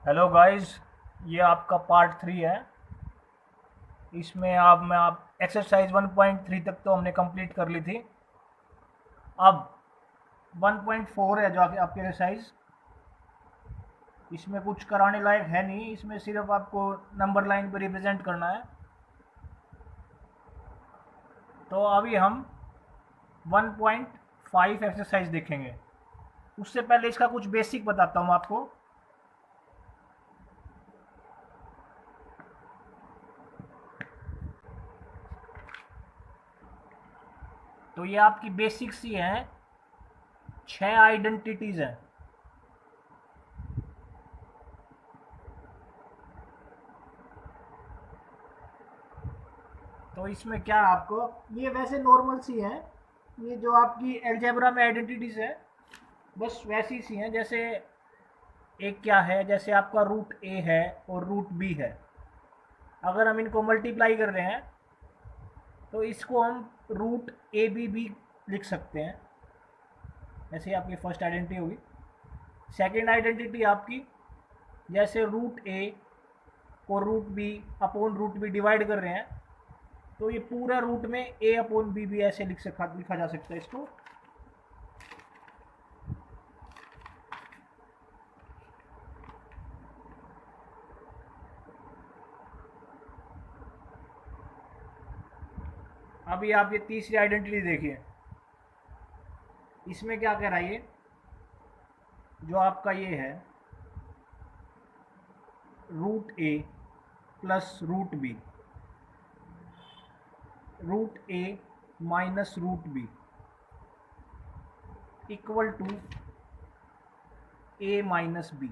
Hello guys, ये आपका part 3 है। इसमें आप एक्सरसाइज 1.3 तक तो हमने कंप्लीट कर ली थी। अब 1.4 है जो आपकी एक्सरसाइज। इसमें कुछ कराने लायक है नहीं, इसमें सिर्फ आपको नंबर लाइन पर रिप्रेजेंट करना है। तो अभी हम 1.5 एक्सरसाइज देखेंगे। उससे पहले इसका कुछ बेसिक बताता हूँ आपको। तो ये आपकी बेसिक्स ही हैं, 6 आइडेंटिटीज हैं। तो इसमें क्या है, आपको ये वैसे नॉर्मल सी हैं। ये जो आपकी एल्जेब्रा में आइडेंटिटीज है, बस वैसी सी हैं। जैसे एक क्या है, जैसे आपका रूट ए है और रूट बी है। अगर हम इनको मल्टीप्लाई कर रहे हैं तो इसको हम रूट ए बी भी लिख सकते हैं। ऐसे आपकी फर्स्ट आइडेंटिटी होगी। सेकेंड आइडेंटिटी आपकी, जैसे रूट ए को root b upon root b divide कर रहे हैं, तो ये पूरा रूट में ए अपॉन बी भी ऐसे लिखा जा सकता है इसको। अभी आप ये तीसरी आइडेंटिटी देखिए, इसमें क्या कह रहा है ये, जो आपका ये है root a plus root B, root a minus root b equal to a minus b.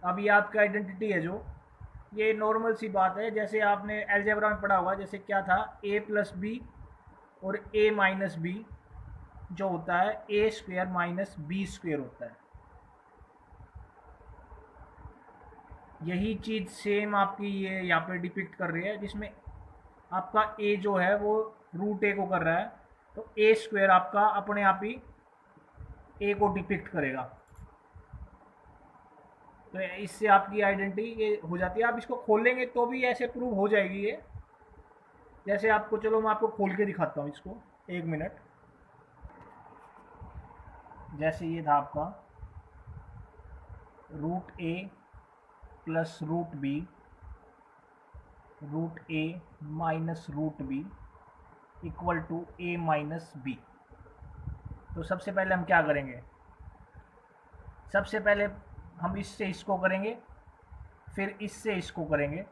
अब ये आपकी आइडेंटिटी है जो, ये नॉर्मल सी बात है, जैसे आपने एलजेब्रा में पढ़ा होगा। जैसे क्या था, ए प्लस बी और ए माइनस बी जो होता है ए स्क्वेयर माइनस बी स्क्वेयर होता है। यही चीज़ सेम आपकी ये यहाँ पे डिपिक्ट कर रही है, जिसमें आपका ए जो है वो रूट ए को कर रहा है, तो ए स्क्वेयर आपका अपने आप ही ए को डिपिक्ट करेगा। तो इससे आपकी आइडेंटिटी ये हो जाती है। आप इसको खोलेंगे तो भी ऐसे प्रूव हो जाएगी ये। जैसे आपको, चलो मैं आपको खोल के दिखाता हूँ इसको, एक मिनट। जैसे ये था आपका root a plus root B, root a minus root b equal to a minus b. तो सबसे पहले हम क्या करेंगे, सबसे पहले हम इससे इसको करेंगे, फिर इससे इसको करेंगे,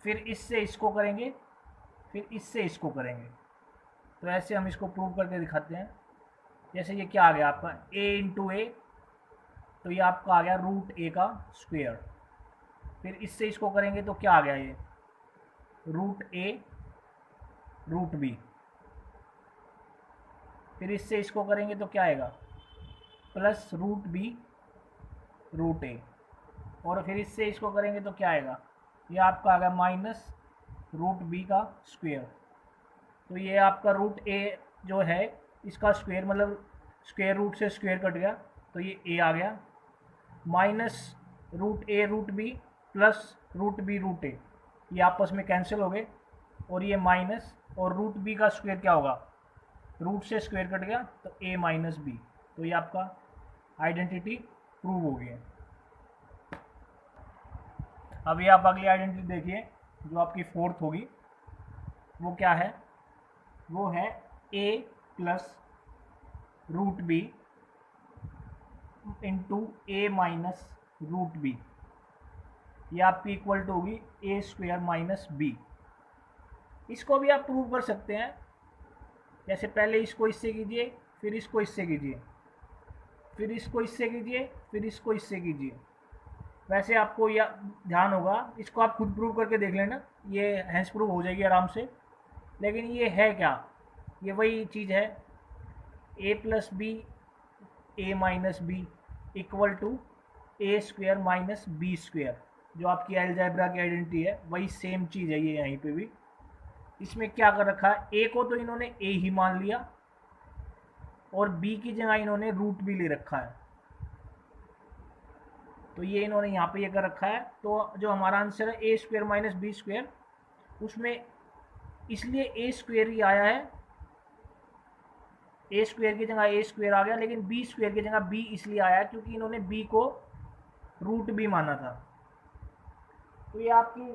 फिर इससे इसको करेंगे, फिर इससे इसको करेंगे। तो ऐसे हम इसको प्रूव करके दिखाते हैं। जैसे ये क्या आ गया आपका ए इंटू ए, तो ये आपका आ गया रूट ए का स्क्वेयर। फिर इससे इसको करेंगे तो क्या आ गया, ये रूट ए रूट बी। फिर इससे इसको करेंगे तो क्या आएगा, प्लस रूट बी रूट ए। और फिर इससे इसको करेंगे तो क्या आएगा, ये आपका आ गया माइनस रूट बी का स्क्वेयर। तो ये आपका रूट ए जो है इसका स्क्वेयर, मतलब स्क्वेयर रूट से स्क्वेयर कट गया, तो ये ए आ गया। Minus root A root B plus root B root A, ये आपस में कैंसिल हो गए, और ये माइनस, और रूट बी का स्क्वेयर क्या होगा, रूट से स्क्वेयर कट गया, तो ए माइनस बी। तो ये आपका आइडेंटिटी प्रूव हो गई है। अभी आप अगली आइडेंटिटी देखिए, जो आपकी फोर्थ होगी, वो क्या है, वो है A plus root B into A minus root B. ये आपकी इक्वल टू होगी ए स्क्वेयर माइनस बी। इसको भी आप प्रूव कर सकते हैं। जैसे पहले इसको इससे कीजिए, फिर इसको इससे कीजिए, फिर इसको इससे कीजिए, फिर इसको इससे कीजिए। वैसे आपको यह ध्यान होगा, इसको आप खुद प्रूव करके देख लेना, ये हैंस प्रूव हो जाएगी आराम से। लेकिन ये है क्या, ये वही चीज़ है, A plus B A minus B equal to A square minus B square. जो आपकी अलजेब्रा की आइडेंटिटी है वही सेम चीज़ है ये यहीं पे भी। इसमें क्या कर रखा है, ए को तो इन्होंने ए ही मान लिया, और बी की जगह इन्होंने रूट भी ले रखा है। तो ये इन्होंने यहाँ पे ये कर रखा है। तो जो हमारा आंसर है ए स्क्वेयर माइनस बी स्क्वेयर, उसमें इसलिए ए स्क्वेयर ही आया है, ए स्क्वेयर की जगह ए स्क्वेयर आ गया, लेकिन बी स्क्वेयर की जगह बी इसलिए आया क्योंकि इन्होंने बी को रूट बी माना था। तो ये आपकी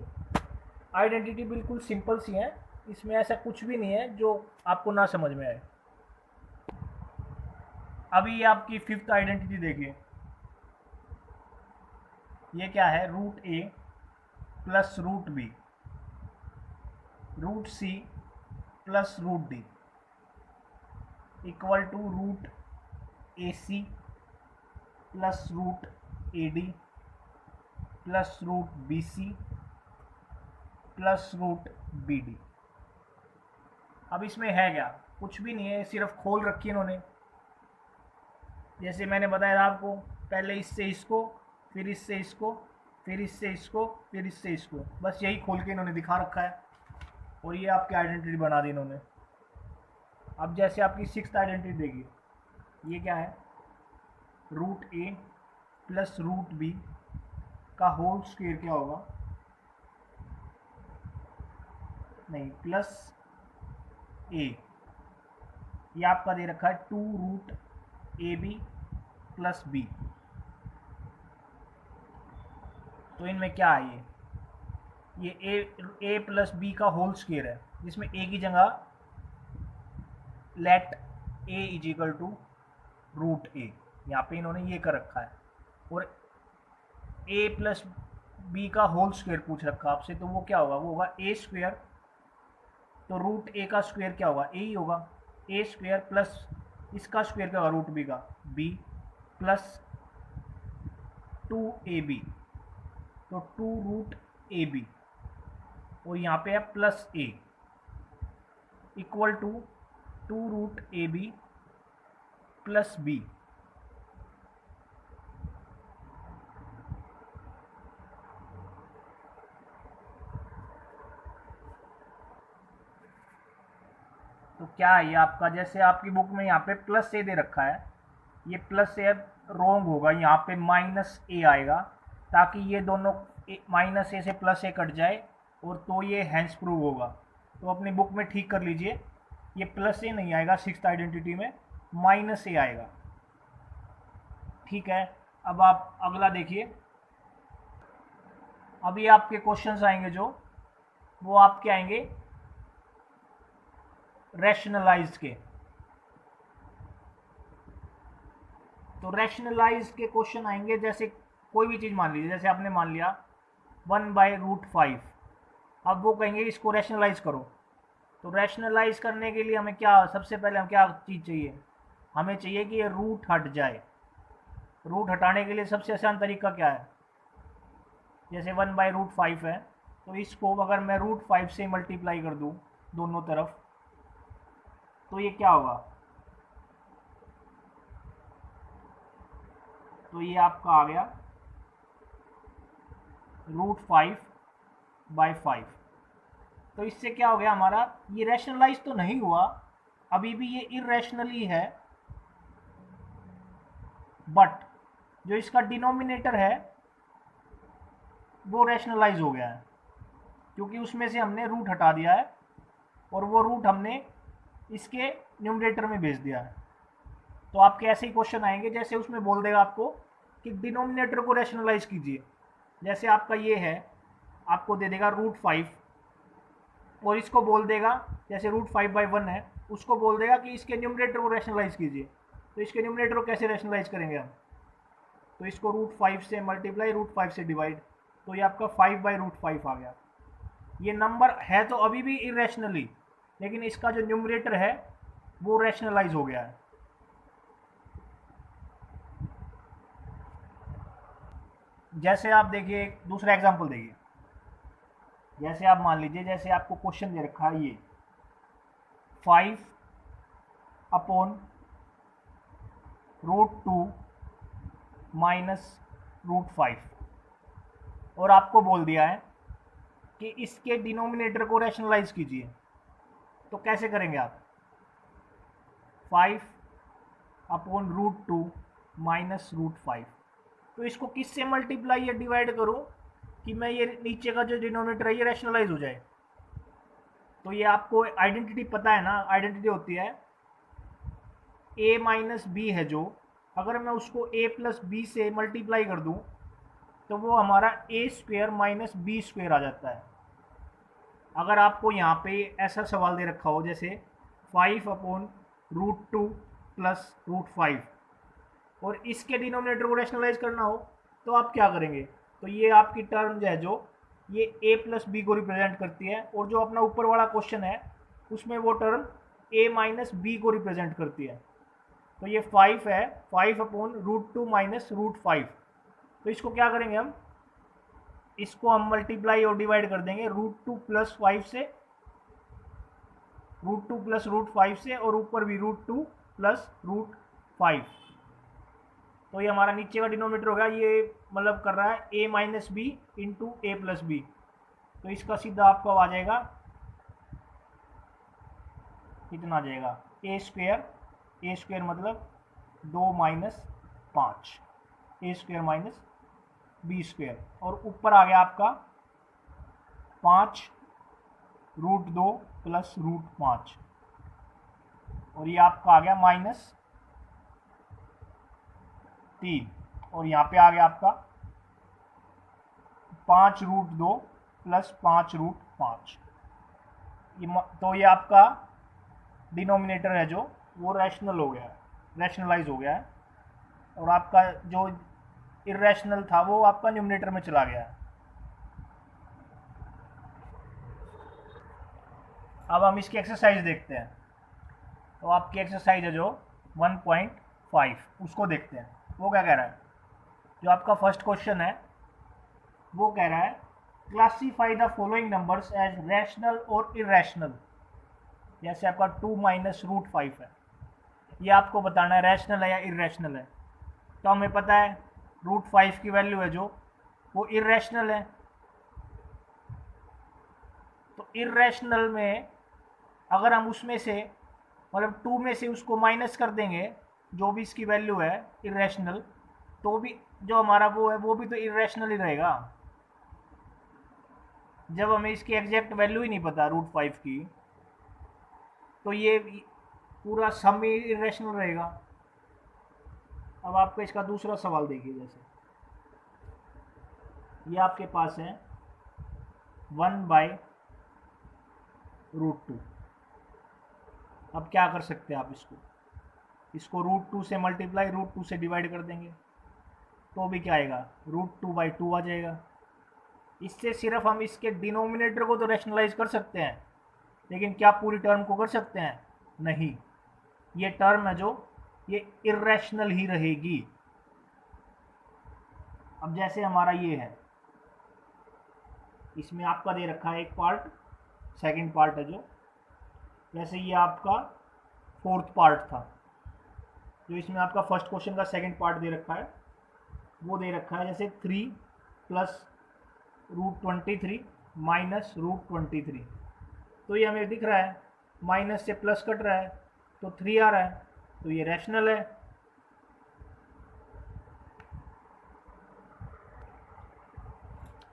आइडेंटिटी बिल्कुल सिंपल सी है, इसमें ऐसा कुछ भी नहीं है जो आपको ना समझ में आए। अभी ये आपकी फिफ्थ आइडेंटिटी देखिए, ये क्या है, root a plus root B root c plus root d equal to root a c plus root a d plus root b c plus root b d. अब इसमें है क्या, कुछ भी नहीं है, सिर्फ खोल रखी है इन्होंने। जैसे मैंने बताया था आपको, पहले इससे इसको, फिर इससे इसको, फिर इससे इसको, फिर इससे इसको, बस यही खोल के इन्होंने दिखा रखा है और ये आपकी आइडेंटिटी बना दी इन्होंने। अब जैसे आपकी सिक्स्थ आइडेंटिटी देखिए, ये क्या है, root a plus root b का होल स्क्वायर क्या होगा, नहीं प्लस ए, ये आपका दे रखा है two root A B plus B. तो इनमें क्या है, ये ए प्लस बी का होल स्क्वायर है, जिसमें ए की जगह let A is equal to root A, यहाँ पे इन्होंने ये कर रखा है। और ए प्लस बी का होल स्क्वायर पूछ रखा आपसे, तो वो क्या होगा, वो होगा ए स्क्वायर, तो रूट ए का स्क्वायर क्या होगा, ए ही होगा, ए स्क्वायर प्लस इसका स्क्वायर क्या होगा, रूट बी का b plus two a b, तो टू रूट ए बी, और यहाँ पे है plus a equal to two root A B plus B. तो क्या है ये आपका, जैसे आपकी बुक में यहाँ पे प्लस ए दे रखा है, ये प्लस ए रॉन्ग होगा, यहाँ पे माइनस ए आएगा, ताकि ये दोनों माइनस ए से प्लस ए कट जाए, और तो ये हैंस प्रूव होगा। तो अपनी बुक में ठीक कर लीजिए, ये प्लस ए नहीं आएगा, सिक्स्थ आइडेंटिटी में माइनस ए आएगा। ठीक है, अब आप अगला देखिए। अभी आपके क्वेश्चंस आएंगे जो, वो आपके आएंगे रैशनलाइज के। तो रैशनलाइज के क्वेश्चन आएंगे, जैसे कोई भी चीज़ मान लीजिए, जैसे आपने मान लिया 1/√5, अब वो कहेंगे इसको रैशनलाइज करो। तो रैशनलाइज करने के लिए हमें क्या, सबसे पहले हम क्या चीज़ चाहिए, हमें चाहिए कि ये रूट हट जाए। रूट हटाने के लिए सबसे आसान तरीका क्या है, जैसे 1/√5 है, तो इसको अगर मैं √5 से मल्टीप्लाई कर दूँ दोनों तरफ, तो ये क्या होगा, तो ये आपका आ गया √5/5। तो इससे क्या हो गया हमारा, ये रैशनलाइज तो नहीं हुआ, अभी भी ये इरेशनली है, बट जो इसका डिनोमिनेटर है वो रैशनलाइज हो गया है, क्योंकि उसमें से हमने रूट हटा दिया है और वो रूट हमने इसके न्यूमरेटर में भेज दिया है। तो आपके ऐसे ही क्वेश्चन आएंगे, जैसे उसमें बोल देगा आपको कि डिनोमिनेटर को रैशनलाइज कीजिए। जैसे आपका ये है, आपको दे देगा √5, और इसको बोल देगा, जैसे √5/1 है, उसको बोल देगा कि इसके न्यूमरेटर को रैशनलाइज कीजिए। तो इसके न्यूमरेटर को कैसे रैशनलाइज करेंगे हम, तो इसको √5 से मल्टीप्लाई, √5 से डिवाइड, तो ये आपका 5/√5 आ गया। ये नंबर है तो अभी भी इरेशनली, लेकिन इसका जो न्यूमरेटर है वो रैशनलाइज हो गया है। जैसे आप देखिए, दूसरा एग्जांपल देखिए, जैसे आप मान लीजिए, जैसे आपको क्वेश्चन दे रखा है ये 5/√2 माइनस √5, और आपको बोल दिया है कि इसके डिनोमिनेटर को रैशनलाइज कीजिए। तो कैसे करेंगे आप, 5/√2 माइनस √5, तो इसको किससे मल्टीप्लाई या डिवाइड करूं कि मैं ये नीचे का जो डिनोमिनेटर है ये रैशनलाइज हो जाए। तो ये आपको आइडेंटिटी पता है ना, आइडेंटिटी होती है a माइनस बी है जो, अगर मैं उसको a प्लस बी से मल्टीप्लाई कर दूं तो वो हमारा a square minus B square आ जाता है। अगर आपको यहाँ पे ऐसा सवाल दे रखा हो जैसे 5/√2 प्लस √5 और इसके डिनोमिनेटर को रैशनलाइज करना हो तो आप क्या करेंगे, तो ये आपकी टर्म जो है जो ये a प्लस बी को रिप्रेजेंट करती है, और जो अपना ऊपर वाला क्वेश्चन है उसमें वो टर्म a माइनस बी को रिप्रेजेंट करती है। तो ये 5 है, 5/√2 माइनस √5। तो इसको क्या करेंगे हम, इसको हम मल्टीप्लाई और डिवाइड कर देंगे √2 प्लस 5 से, √2 प्लस √5 से, और ऊपर भी √2 प्लस √5। तो ये हमारा नीचे का डिनोमिनेटर होगा, ये मतलब कर रहा है a minus b into a plus B. तो इसका सीधा आपका आ जाएगा, कितना आ जाएगा, ए स्क्वेयर मतलब 2 माइनस 5, ए स्क्वेयर माइनस बी स्क्वेयर, और ऊपर आ गया आपका 5√2 प्लस √5, और ये आपका आ गया -3, और यहाँ पे आ गया आपका 5√2 प्लस 5√5। तो ये आपका डिनोमिनेटर है जो वो रैशनल हो गया है, रैशनलाइज हो गया है, और आपका जो इरेशनल था वो आपका न्यूमिनेटर में चला गया है। अब हम इसकी एक्सरसाइज देखते हैं। तो आपकी एक्सरसाइज है जो 1.5, उसको देखते हैं। वो क्या कह रहा है, जो आपका फर्स्ट क्वेश्चन है वो कह रहा है classify the following numbers as rational और इरेशनल। जैसे आपका 2 माइनस √5 है, ये आपको बताना है रैशनल है या इरेशनल है। तो हमें पता है √5 की वैल्यू है जो वो इरेशनल है। तो इरेशनल में अगर हम उसमें से मतलब 2 में से उसको माइनस कर देंगे जो भी इसकी वैल्यू है इरेशनल, तो भी जो हमारा वो है वो भी तो इरेशनल ही रहेगा। जब हमें इसकी एग्जैक्ट वैल्यू ही नहीं पता √5 की, तो ये पूरा सम ही इरेशनल रहेगा। अब आपको इसका दूसरा सवाल देखिए, जैसे ये आपके पास है 1/√2। अब क्या कर सकते हैं आप, इसको √2 से मल्टीप्लाई √2 से डिवाइड कर देंगे तो भी क्या आएगा, √2/2 आ जाएगा। इससे सिर्फ हम इसके डिनोमिनेटर को तो रैशनलाइज कर सकते हैं, लेकिन क्या पूरी टर्म को कर सकते हैं, नहीं। ये टर्म है जो ये इरेशनल ही रहेगी। अब जैसे हमारा ये है, इसमें आपका दे रखा है एक पार्ट, सेकंड पार्ट है जो, जैसे ये आपका फोर्थ पार्ट था, जो इसमें आपका फर्स्ट क्वेश्चन का सेकंड पार्ट दे रखा है, वो दे रखा है जैसे 3 प्लस √23 माइनस √23। तो ये हमें दिख रहा है माइनस से प्लस कट रहा है तो 3 आ रहा है, तो ये रैशनल है।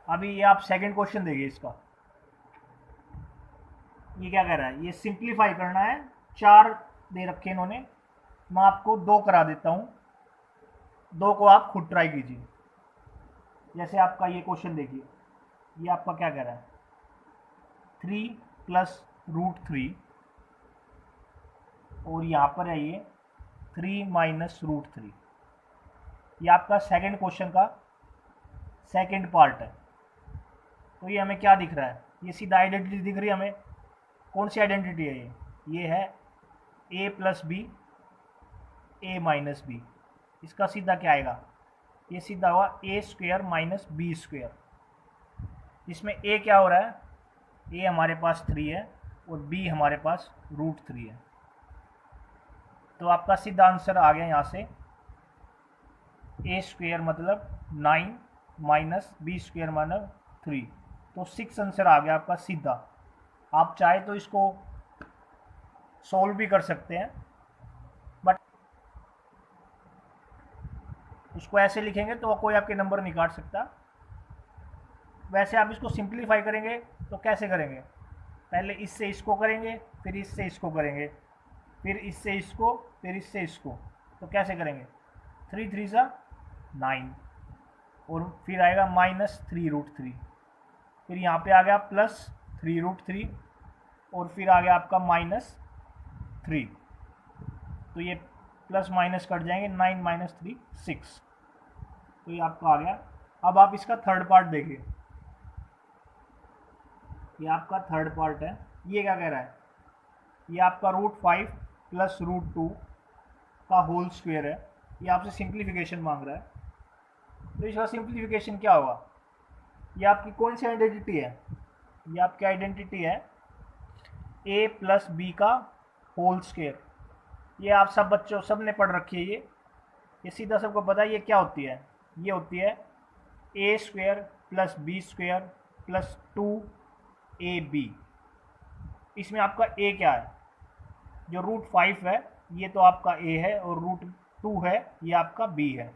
अभी ये आप सेकंड क्वेश्चन देखिए, इसका ये क्या कह रहा है, ये सिंप्लीफाई करना है। 4 दे रखे इन्होंने, मैं आपको 2 करा देता हूँ, 2 को आप खुद ट्राई कीजिए। जैसे आपका ये क्वेश्चन देखिए, ये आपका क्या कह रहा है, 3 प्लस √3, और यहाँ पर है ये 3 माइनस √3। ये आपका सेकंड क्वेश्चन का सेकंड पार्ट है। तो ये हमें क्या दिख रहा है, ये सीधा आइडेंटिटी दिख रही है हमें। कौन सी आइडेंटिटी है ये है a plus B A minus b. इसका सीधा क्या आएगा, ये सीधा हुआ a square minus B square. इसमें a क्या हो रहा है, a हमारे पास 3 है और b हमारे पास √3 है। तो आपका सीधा आंसर आ गया यहाँ से, a स्क्वेयर मतलब 9 माइनस बी स्क्वेयर मतलब 3। तो 6 आंसर आ गया आपका सीधा। आप चाहे तो इसको सॉल्व भी कर सकते हैं, बट उसको ऐसे लिखेंगे तो कोई आपके नंबर नहीं काट सकता। वैसे आप इसको सिंप्लीफाई करेंगे तो कैसे करेंगे, पहले इससे इसको करेंगे, फिर इससे इसको करेंगे, फिर इससे इसको, फिर इससे इसको। तो कैसे करेंगे, 3 3 सा 9, और फिर आएगा -3√3, फिर यहाँ पे आ गया +3√3, और फिर आ गया आपका -3। तो ये प्लस माइनस कट जाएंगे, 9 - 3 6। तो ये आपका आ गया। अब आप इसका थर्ड पार्ट देखिए, ये आपका थर्ड पार्ट है। ये क्या कह रहा है, ये आपका √5 + √2 का होल स्क्वायर है। ये आपसे सिंप्लीफिकेशन मांग रहा है। तो इसका सिंप्लीफिकेशन क्या होगा, ये आपकी कौन सी आइडेंटिटी है, ये आपकी आइडेंटिटी है a + b का होल स्क्वायर। ये आप सब बच्चों सब ने पढ़ रखी है। ये सीधा सबको पता है ये क्या होती है, ये होती है a² + b² + 2ab। इसमें आपका a क्या है, जो √5 है ये तो आपका a है, और √2 है ये आपका b है।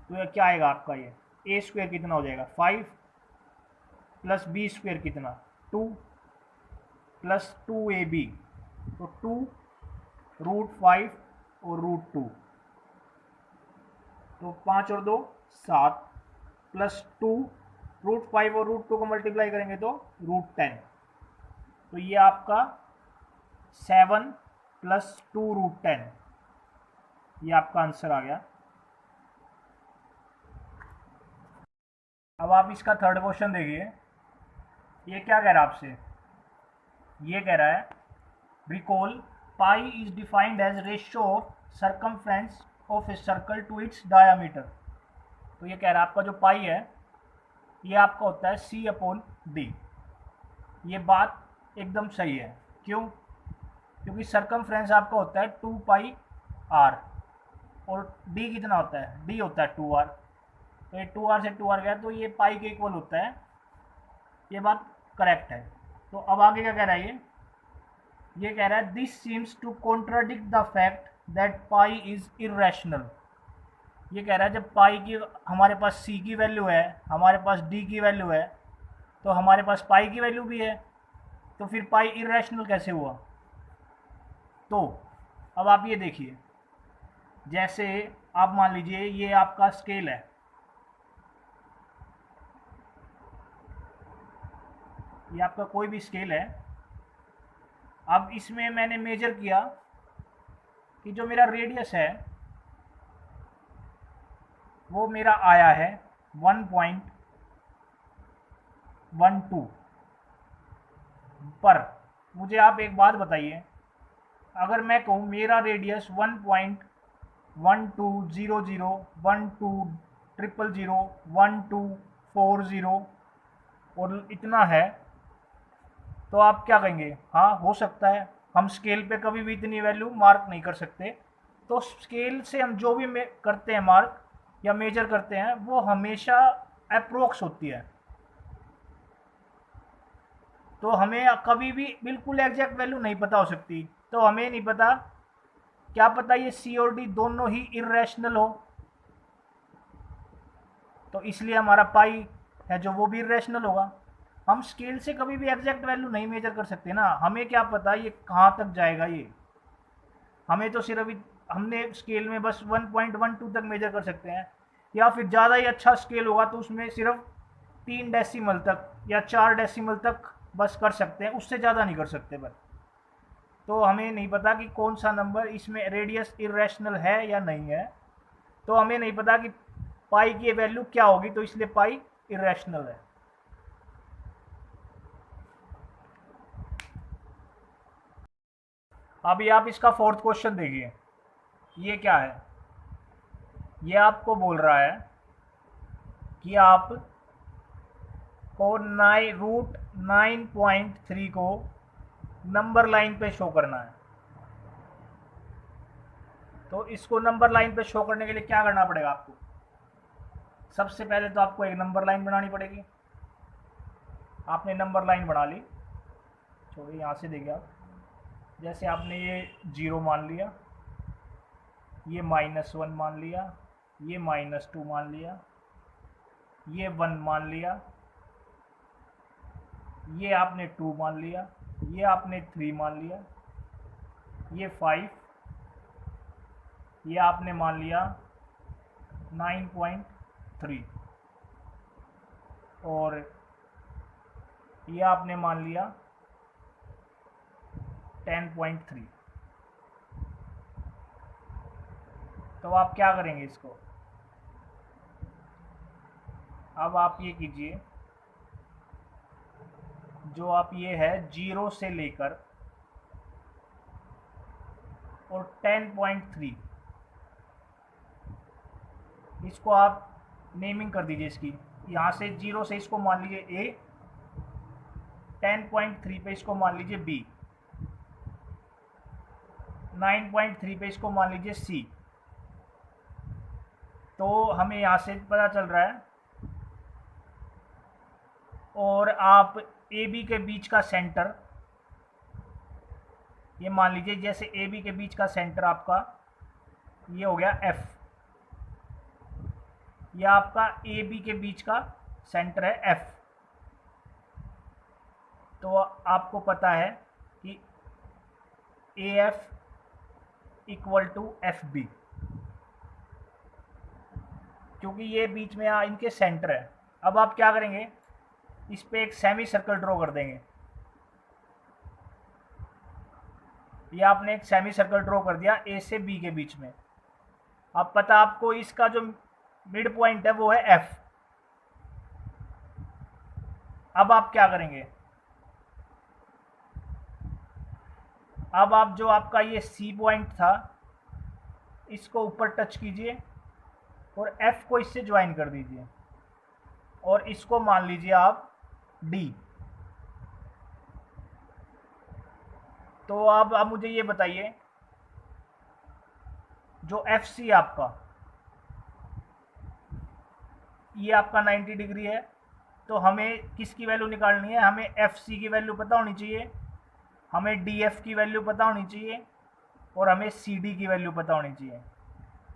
तो ये क्या आएगा आपका, ये a² कितना हो जाएगा 5 + b² कितना 2 + 2ab, तो 2 √5 और √2, तो 5 और 2 7, +2 √5 और √2 को मल्टीप्लाई करेंगे तो √10। तो ये आपका 7 + 2 √10, ये आपका आंसर आ गया। अब आप इसका थर्ड क्वेश्चन देखिए, ये क्या कह रहा है आपसे, ये कह रहा है recall pi is defined as ratio of circumference of a circle to its diameter. तो ये कह रहा है आपका जो पाई है ये आपका होता है C/D। ये बात एकदम सही है, क्यों, क्योंकि सर्कमफ्रेंस आपका होता है 2πr, और d कितना होता है, d होता है 2r। तो ये 2r से 2r गया तो ये पाई के इक्वल होता है, ये बात करेक्ट है। तो अब आगे क्या कह रहा है, ये कह रहा है this seems to contradict the fact that pi is irrational. ये कह रहा है जब पाई की हमारे पास c की वैल्यू है, हमारे पास d की वैल्यू है, तो हमारे पास पाई की वैल्यू भी है, तो फिर पाई इरेशनल कैसे हुआ। तो अब आप ये देखिए, जैसे आप मान लीजिए ये आपका स्केल है, ये आपका कोई भी स्केल है। अब इसमें मैंने मेजर किया कि जो मेरा रेडियस है वो मेरा आया है 1.12, पर मुझे आप एक बात बताइए, अगर मैं कहूँ मेरा रेडियस 1.120012001240 और इतना है, तो आप क्या कहेंगे, हाँ हो सकता है। हम स्केल पे कभी भी इतनी वैल्यू मार्क नहीं कर सकते, तो स्केल से हम जो भी करते हैं मार्क या मेजर करते हैं वो हमेशा अप्रोक्स होती है। तो हमें कभी भी बिल्कुल एग्जैक्ट वैल्यू नहीं पता हो सकती। तो हमें नहीं पता, क्या पता ये C और D दोनों ही इरेशनल हो, तो इसलिए हमारा पाई है जो वो भी इरेशनल होगा। हम स्केल से कभी भी एग्जैक्ट वैल्यू नहीं मेजर कर सकते ना, हमें क्या पता ये कहाँ तक जाएगा। ये हमें तो सिर्फ हमने स्केल में बस 1.12 तक मेजर कर सकते हैं, या फिर ज़्यादा ही अच्छा स्केल होगा तो उसमें सिर्फ 3 डेसिमल तक या 4 डेसिमल तक बस कर सकते हैं, उससे ज़्यादा नहीं कर सकते बस। तो हमें नहीं पता कि कौन सा नंबर इसमें रेडियस इरेशनल है या नहीं है, तो हमें नहीं पता कि पाई की वैल्यू क्या होगी, तो इसलिए पाई इरेशनल है। अभी आप इसका फोर्थ क्वेश्चन देखिए, ये क्या है, ये आपको बोल रहा है कि आप को √9.3 को नंबर लाइन पे शो करना है। तो इसको नंबर लाइन पे शो करने के लिए क्या करना पड़ेगा आपको, सबसे पहले तो आपको एक नंबर लाइन बनानी पड़ेगी। आपने नंबर लाइन बना ली, छोड़िए यहाँ से देखिए आप, जैसे आपने ये 0 मान लिया, ये -1 मान लिया, ये -2 मान लिया, ये 1 मान लिया, ये आपने 2 मान लिया, ये आपने 3 मान लिया, ये 5, ये आपने मान लिया 9.3 और ये आपने मान लिया 10.3। तो आप क्या करेंगे इसको, अब आप ये कीजिए, जो आप ये है 0 से लेकर और 10.3, इसको आप नेमिंग कर दीजिए इसकी। यहाँ से 0 से इसको मान लीजिए A, 10.3 पे इसको मान लीजिए B, 9.3 पे इसको मान लीजिए C। तो हमें यहाँ से पता चल रहा है, और आप ए बी के बीच का सेंटर, ये मान लीजिए जैसे ए बी के बीच का सेंटर आपका ये हो गया F, यह आपका ए बी के बीच का सेंटर है F। तो आपको पता है कि AF इक्वल टू FB, क्योंकि ये बीच में इनके सेंटर है। अब आप क्या करेंगे, इस पे एक सेमी सर्कल ड्रॉ कर देंगे। ये आपने एक सेमी सर्कल ड्रॉ कर दिया A से B के बीच में। अब पता आपको इसका जो मिड पॉइंट है वो है F। अब आप क्या करेंगे, अब आप जो आपका ये C पॉइंट था इसको ऊपर टच कीजिए और F को इससे ज्वाइन कर दीजिए और इसको मान लीजिए आप D। तो अब मुझे ये बताइए, जो FC आपका ये आपका 90 डिग्री है, तो हमें किसकी वैल्यू निकालनी है, हमें FC की वैल्यू पता होनी चाहिए, हमें DF की वैल्यू पता होनी चाहिए और हमें CD की वैल्यू पता होनी चाहिए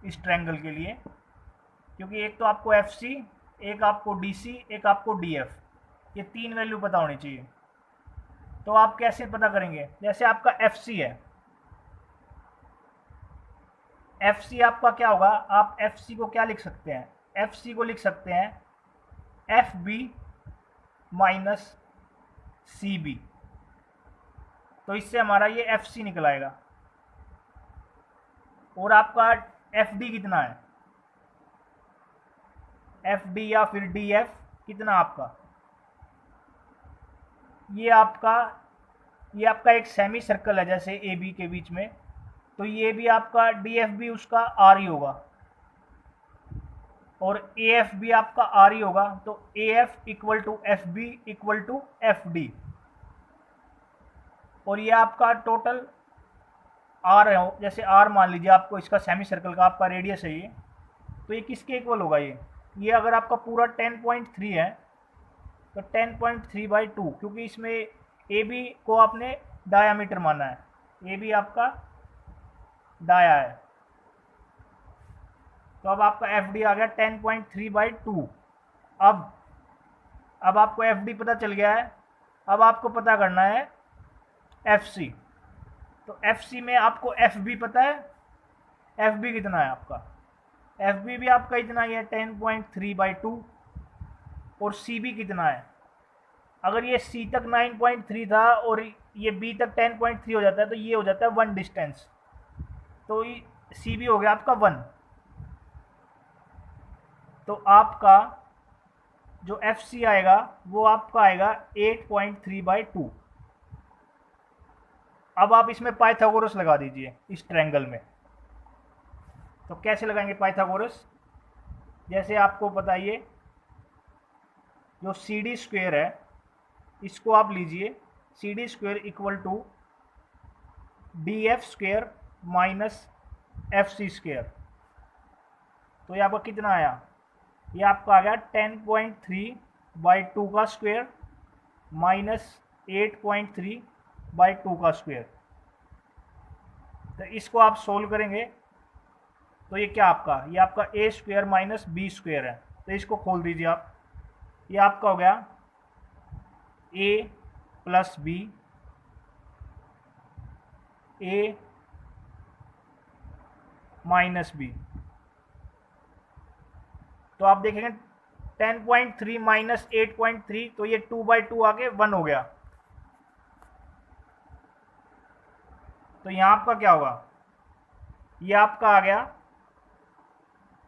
इस ट्रायंगल के लिए। क्योंकि एक तो आपको FC, एक आपको DC, एक आपको DF, ये 3 वैल्यू पता होनी चाहिए। तो आप कैसे पता करेंगे, जैसे आपका FC है, FC आपका क्या होगा, आप FC को क्या लिख सकते हैं, FC को लिख सकते हैं FB माइनस CB। तो इससे हमारा ये FC निकल आएगा। और आपका FD कितना है, FD या फिर DF कितना आपका, ये आपका एक सेमी सर्कल है जैसे AB के बीच में, तो ये भी आपका DF भी उसका R ही होगा और AF भी आपका R ही होगा। तो AF equal to FB equal to FD, और ये आपका टोटल R है, जैसे R मान लीजिए आपको इसका सेमी सर्कल का आपका रेडियस है ये, तो ये किसके इक्वल होगा, ये अगर आपका पूरा 10.3 है तो 10.3/2, क्योंकि इसमें AB को आपने डायामीटर माना है, AB आपका डाया है। तो अब आपका FD आ गया 10.3/2। अब आपको FD पता चल गया है, अब आपको पता करना है FC। तो FC में आपको FB पता है, FB कितना है आपका, FB भी आपका इतना ही है 10.3/2, और CB कितना है, अगर ये C तक 9.3 था और ये B तक 10.3 हो जाता है तो ये हो जाता है 1 डिस्टेंस, तो CB हो गया आपका 1। तो आपका जो FC आएगा वो आपका आएगा 8.3/2। अब आप इसमें पाइथागोरस लगा दीजिए इस ट्रायंगल में। तो कैसे लगाएंगे पाइथागोरस, जैसे आपको बताइए, जो CD स्क्वायर है इसको आप लीजिए, CD square equal to DF square minus FC square. तो ये आपका कितना आया, ये आपका आ गया 10.3/2 का स्क्वायर माइनस 8.3/2 का स्क्वायर। तो इसको आप सोल्व करेंगे तो ये क्या आपका, ये आपका ए स्क्वायर माइनस बी स्क्वायर है, तो इसको खोल दीजिए आप। ये आपका हो गया ए प्लस बी, ए माइनस बी। तो आप देखेंगे 10.3 माइनस 8.3, तो ये 2/2 आके 1 हो गया। तो यहाँ आपका क्या होगा, ये आपका आ गया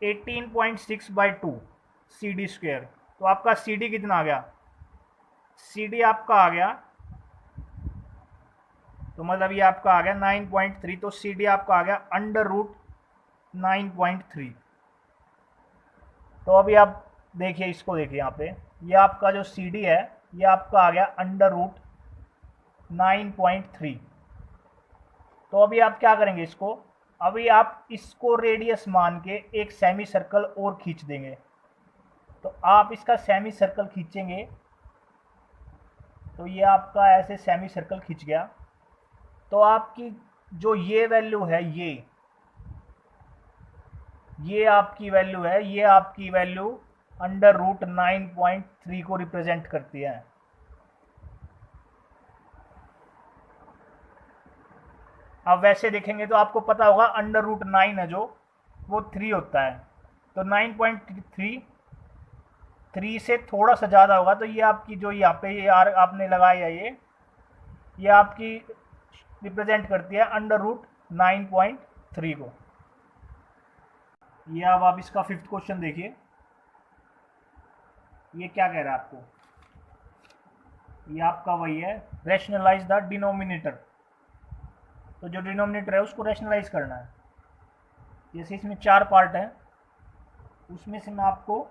18.6/2 सी डी स्क्वेयर। तो आपका सी डी कितना आ गया, सी डी आपका आ गया, तो मतलब ये आपका आ गया 9.3, तो सी डी आपका आ गया √9.3। तो अभी आप देखिए, इसको देखिए यहाँ पे, ये आपका जो सी डी है ये आपका आ गया √9.3। तो अभी आप क्या करेंगे इसको, अभी आप इसको रेडियस मान के एक सेमी सर्कल और खींच देंगे। तो आप इसका सेमी सर्कल खींचेंगे, तो ये आपका ऐसे सेमी सर्कल खींच गया। तो आपकी जो ये वैल्यू है, ये आपकी वैल्यू है, ये आपकी वैल्यू √9.3 को रिप्रेजेंट करती है। अब वैसे देखेंगे तो आपको पता होगा √9 है जो, वो 3 होता है, तो 9.3 3 से थोड़ा सा ज़्यादा होगा। तो ये आपकी जो यहाँ पे ये आर आपने लगाया है, ये आपकी रिप्रेजेंट करती है √9.3 को। ये अब आप इसका 5th क्वेश्चन देखिए, ये क्या कह रहा है आपको, ये आपका वही है, रैशनलाइज द डिनोमिनेटर। तो जो डिनोमिनेटर है उसको रैशनलाइज करना है। जैसे इसमें 4 पार्ट हैं, उसमें से मैं आपको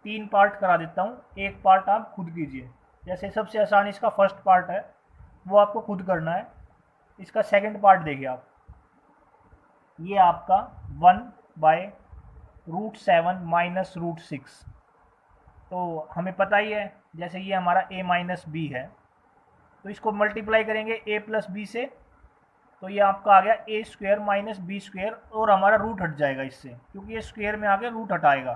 3 पार्ट करा देता हूँ, एक पार्ट आप खुद कीजिए। जैसे सबसे आसान इसका फर्स्ट पार्ट है, वो आपको खुद करना है। इसका सेकंड पार्ट देखिए आप, ये आपका 1/√7 माइनस √6। तो हमें पता ही है, जैसे ये हमारा a माइनस बी है, तो इसको मल्टीप्लाई करेंगे a प्लस बी से, तो ये आपका आ गया ए स्क्वायर माइनस बी स्क्वायर, और हमारा रूट हट जाएगा इससे, क्योंकि ये स्क्वायर में आके रूट हटाएगा।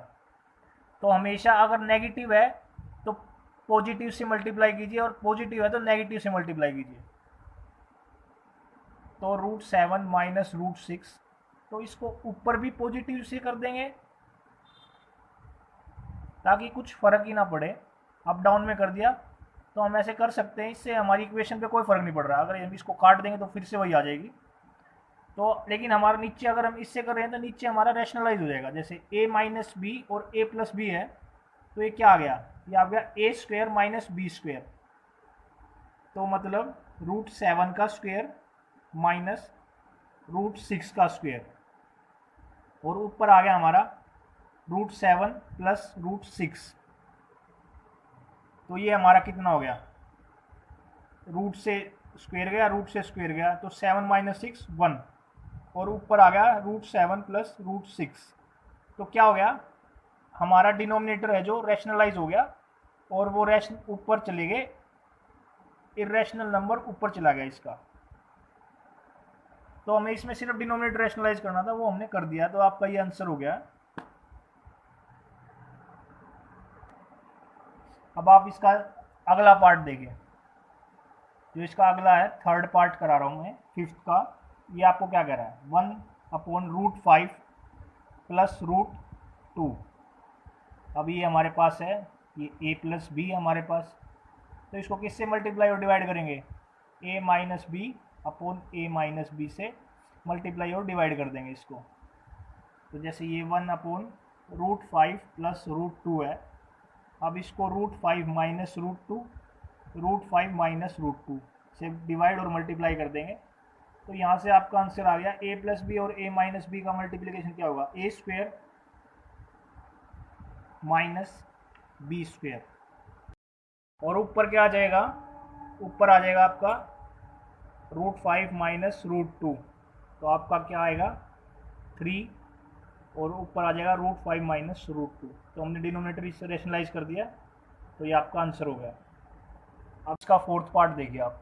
तो हमेशा अगर नेगेटिव है तो पॉजिटिव से मल्टीप्लाई कीजिए, और पॉजिटिव है तो नेगेटिव से मल्टीप्लाई कीजिए। तो √7 माइनस √6, तो इसको ऊपर भी पॉजिटिव से कर देंगे ताकि कुछ फ़र्क ही ना पड़े। अप डाउन में कर दिया तो हम ऐसे कर सकते हैं, इससे हमारी इक्वेशन पे कोई फ़र्क नहीं पड़ रहा। अगर हम इसको काट देंगे तो फिर से वही आ जाएगी। तो लेकिन हमारा नीचे अगर हम इससे कर रहे हैं तो नीचे हमारा रैशनलाइज हो जाएगा। जैसे a माइनस बी और a प्लस बी है, तो ये क्या आ गया, ये आ गया a square minus b square. तो मतलब √7 का स्क्वायर माइनस √6 का स्क्वायर, और ऊपर आ गया हमारा √7 प्लस √6। तो ये हमारा कितना हो गया, रूट से स्क्वायर गया, रूट से स्क्वायर गया, तो 7 माइनस 6 1, और ऊपर आ गया √7 प्लस √6। तो क्या हो गया, हमारा डिनोमिनेटर है जो रैशनलाइज हो गया, और वो रैशन ऊपर चले गए, इरेशनल नंबर ऊपर चला गया इसका। तो हमें इसमें सिर्फ डिनोमिनेटर रैशनलाइज करना था, वो हमने कर दिया। तो आपका ये आंसर हो गया। अब आप इसका अगला पार्ट देखिए, जो इसका अगला है, थर्ड पार्ट करा रहा हूँ मैं 5th का। ये आपको क्या कह रहा है, 1/√5 प्लस √2। अभी ये हमारे पास है, ये a प्लस बी हमारे पास, तो इसको किससे मल्टीप्लाई और डिवाइड करेंगे, a minus b upon a minus b से मल्टीप्लाई और डिवाइड कर देंगे इसको। तो जैसे ये 1/√5 प्लस √2 है, अब इसको √5 माइनस √2, √5 माइनस √2 से डिवाइड और मल्टीप्लाई कर देंगे। तो यहाँ से आपका आंसर आ गया a प्लस बी और a माइनस बी का मल्टीप्लिकेशन क्या होगा, a square minus b square, और ऊपर क्या आ जाएगा, ऊपर आ जाएगा आपका √5 माइनस √2। तो आपका क्या आएगा 3, और ऊपर आ जाएगा √5 माइनस √2। तो हमने डिनोमिनेटर इससे रैशनलाइज कर दिया, तो ये आपका आंसर हो गया। अब इसका 4th पार्ट देखिए आप,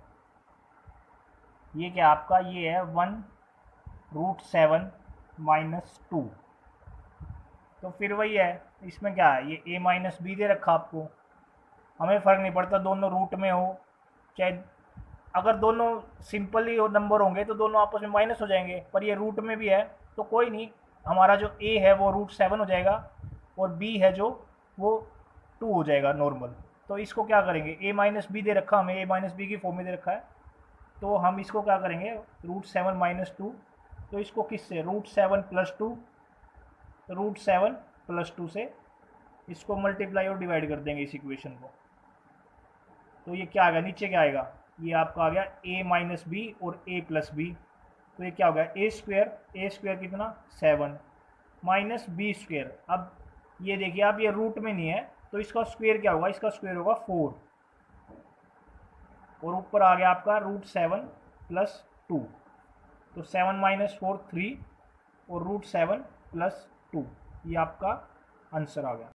ये क्या आपका, ये है 1√7 माइनस टू। तो फिर वही है, इसमें क्या है, ये a माइनस बी दे रखा आपको, हमें फ़र्क नहीं पड़ता दोनों रूट में हो, चाहे अगर दोनों सिंपल ही नंबर होंगे तो दोनों आपस में माइनस हो जाएंगे, पर ये रूट में भी है तो कोई नहीं, हमारा जो a है वो √7 हो जाएगा और b है जो वो 2 हो जाएगा नॉर्मल। तो इसको क्या करेंगे, a माइनस बी दे रखा हमें, a माइनस बी की फॉर्म में दे रखा है, तो हम इसको क्या करेंगे √7 माइनस टू, तो इसको किससे √7 प्लस टू, √7 प्लस टू से इसको मल्टीप्लाई और डिवाइड कर देंगे इस इक्वेशन को। तो ये क्या आ गया, नीचे क्या आएगा, ये आपका आ गया a माइनस बी और a प्लस बी। तो ये क्या हो गया a स्क्वायर कितना 7 माइनस बी स्क्वायर। अब ये देखिए आप, ये रूट में नहीं है तो इसका स्क्वायर क्या होगा, इसका स्क्वायर होगा 4 और ऊपर आ गया आपका √7 प्लस टू। तो 7 माइनस 4 3 और √7 प्लस टू, ये आपका आंसर आ गया।